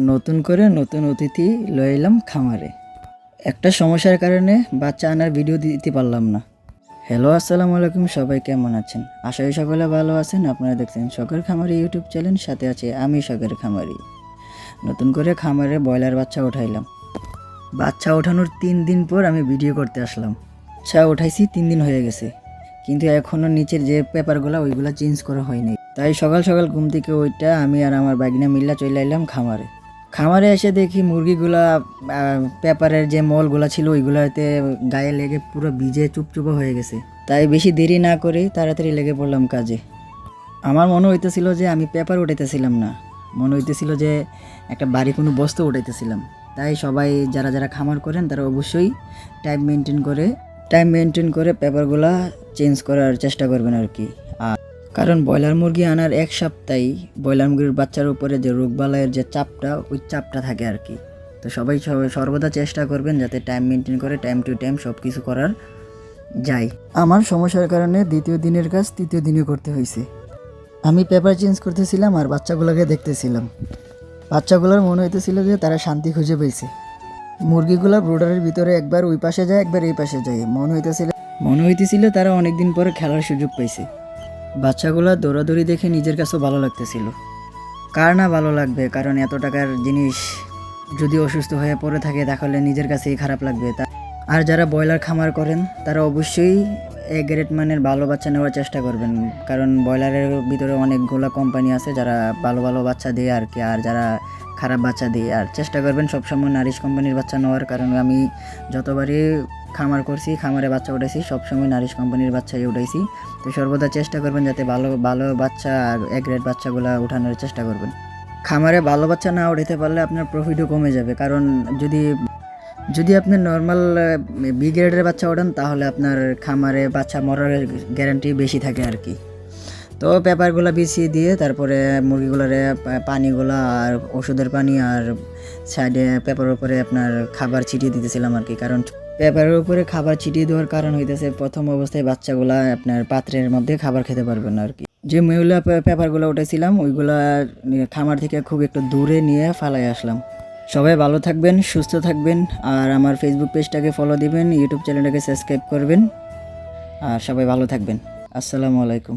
নতুন করে নতুন অতিথি লয়ে এলাম খামারে। একটা সমস্যার কারণে বাচ্চা আনার ভিডিও দিতে পারলাম না। হ্যালো, আসসালামু আলাইকুম, সবাই কেমন আছেন? আশা করি সকলে ভালো আছেন। আপনারা দেখছেন শখের খামারি ইউটিউব চ্যানেল, সাথে আছে আমি শখের খামারি। নতুন করে খামারে ব্রয়লার বাচ্চা উঠাইলাম। বাচ্চা ওঠানোর 3 দিন পর আমি ভিডিও করতে আসলাম। বাচ্চা উঠাইছি 3 দিন হয়ে গেছে, কিন্তু এখনও নিচের যে পেপারগুলো ওইগুলো চেঞ্জ করা হয়নি। তাই সকাল সকাল ঘুম থেকে ওইটা আমি আর আমার বাগনা মিল্লা চলে এলাম খামারে। খামারে এসে দেখি মুরগিগুলা পেপারের যে মলগুলা ছিল ওইগুলাতে গায়ে লেগে পুরো ভিজে চুপচুপা হয়ে গেছে। তাই বেশি দেরি না করে তাড়াতাড়ি লেগে পড়লাম কাজে। আমার মনে হইতেছিল যে আমি পেপার উঠাইতেছিলাম না, মনে হইতেছিল যে একটা বাড়ি কোনো বস্তু উঠাইতেছিলাম। তাই সবাই যারা যারা খামার করেন তারা অবশ্যই টাইম মেনটেন করে পেপারগুলা চেঞ্জ করার চেষ্টা করবেন আর কি। কারণ ব্রয়লার মুরগি আনার 1 সপ্তাহে ব্রয়লার মুরগির বাচ্চার উপরে যে রোগবালাইয়ের যে চাপটা, ওই চাপটা থাকে আর কি। তো সবাই সর্বদা চেষ্টা করবেন যাতে টাইম মেনটেন করে টাইম টু টাইম সব কিছু করার যায়। আমার সমস্যার কারণে দ্বিতীয় দিনের কাজ তৃতীয় দিনে করতে হয়েছে। আমি পেপার চেঞ্জ করতেছিলাম আর বাচ্চাগুলোকে দেখতেছিলাম। বাচ্চাগুলোর মনে হইতেছিল যে তারা শান্তি খুঁজে পেয়েছে। মুরগিগুলো ব্রোডারের ভিতরে একবার ওই পাশে যায়, একবার এই পাশে যায়। মনে হইতেছিল তারা অনেকদিন পরে খেলার সুযোগ পাইছে। বাচ্চাগুলো দৌড়াদৌড়ি দেখে নিজের কাছেও ভালো লাগতেছিল। কার না ভালো লাগবে, কারণ এত টাকার জিনিস যদি অসুস্থ হয়ে পড়ে থাকে তাহলে নিজের কাছেই খারাপ লাগবে। আর যারা ব্রয়লার খামার করেন তারা অবশ্যই গ্রেড মানের ভালো বাচ্চা নেওয়ার চেষ্টা করবেন, কারণ ব্রয়লারের ভিতরে অনেকগুলো কোম্পানি আছে যারা ভালো ভালো বাচ্চা দেয় আর কি। আর যারা খারাপ বাচ্চা দেয়, আর চেষ্টা করবেন সবসময় নারিশ কোম্পানির বাচ্চা নেওয়ার। কারণ আমি যতবারই খামার করছি, খামারে বাচ্চা উঠাইছি, সবসময় নারিশ কোম্পানির বাচ্চাই উঠাইছি। তো সর্বদা চেষ্টা করবেন যাতে ভালো ভালো বাচ্চা আর গ্রেড বাচ্চাগুলো উঠানোর চেষ্টা করবেন। খামারে ভালো বাচ্চা না উঠাতে পারলে আপনার প্রফিটও কমে যাবে, কারণ যদি আপনি নর্মাল বি গ্রেডের বাচ্চা ওঠান তাহলে আপনার খামারে বাচ্চা মরার গ্যারান্টি বেশি থাকে আর কি। তো পেপারগুলো বিছিয়ে দিয়ে তারপরে মুরগিগুলোরে পানিগুলো আর ওষুধের পানি আর সাইডে পেপারের উপরে আপনার খাবার ছিটিয়ে দিতেছিলাম আর কি। কারণ পেপারের উপরে খাবার ছিটিয়ে দেওয়ার কারণ হইতেছে প্রথম অবস্থায় বাচ্চাগুলা আপনার পাত্রের মধ্যে খাবার খেতে পারবে না আর কি। যে মহিলা পেপারগুলো উঠেছিলাম ওইগুলা খামার থেকে খুব একটু দূরে নিয়ে ফালাই আসলাম। সবাই ভালো থাকবেন, সুস্থ থাকবেন, আর আমার ফেসবুক পেজটাকে ফলো দিবেন, ইউটিউব চ্যানেলটাকে সাবস্ক্রাইব করবেন, আর সবাই ভালো থাকবেন। আসসালামু আলাইকুম।